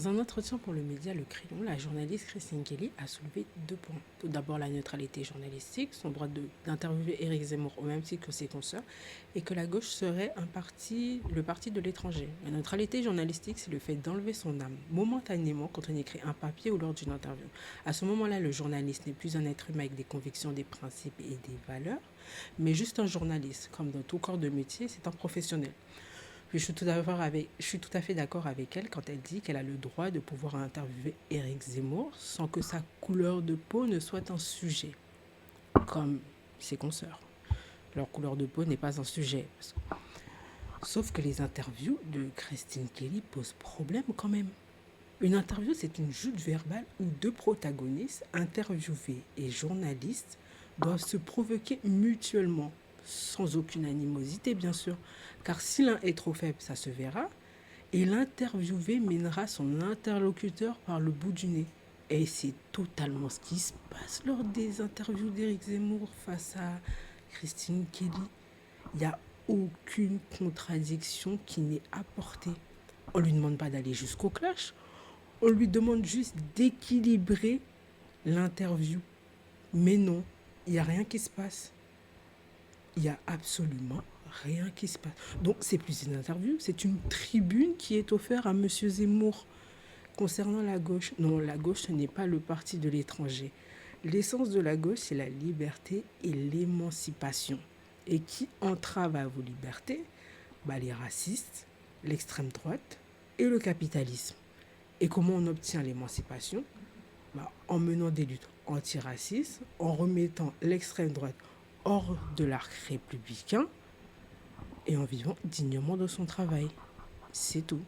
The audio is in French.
Dans un entretien pour le média Le Crayon, la journaliste Christine Kelly a soulevé deux points. Tout d'abord, la neutralité journalistique, son droit d'interviewer Éric Zemmour au même titre que ses consoeurs, et que la gauche serait le parti de l'étranger. La neutralité journalistique, c'est le fait d'enlever son âme momentanément quand on écrit un papier ou lors d'une interview. À ce moment-là, le journaliste n'est plus un être humain avec des convictions, des principes et des valeurs, mais juste un journaliste. Comme dans tout corps de métier, c'est un professionnel. Je suis tout à fait d'accord avec elle quand elle dit qu'elle a le droit de pouvoir interviewer Éric Zemmour sans que sa couleur de peau ne soit un sujet, comme ses consoeurs. Leur couleur de peau n'est pas un sujet. Sauf que les interviews de Christine Kelly posent problème quand même. Une interview, c'est une joute verbale où deux protagonistes, interviewés et journalistes, doivent se provoquer mutuellement, sans aucune animosité bien sûr, car si l'un est trop faible, ça se verra, et l'interviewé mènera son interlocuteur par le bout du nez. Et c'est totalement ce qui se passe lors des interviews d'Éric Zemmour face à Christine Kelly. Il n'y a aucune contradiction qui n'est apportée. On ne lui demande pas d'aller jusqu'au clash, on lui demande juste d'équilibrer l'interview. Mais non, il n'y a rien qui se passe. Il n'y a absolument rien qui se passe. Donc c'est plus une interview, c'est une tribune qui est offerte à Monsieur Zemmour. Concernant la gauche, non, la gauche, ce n'est pas le parti de l'étranger. L'essence de la gauche, c'est la liberté et l'émancipation. Et qui entrave à vos libertés? Les racistes, l'extrême droite et le capitalisme. Et comment on obtient l'émancipation? En menant des luttes antiracistes, en remettant l'extrême droite hors de l'arc républicain et en vivant dignement de son travail. C'est tout.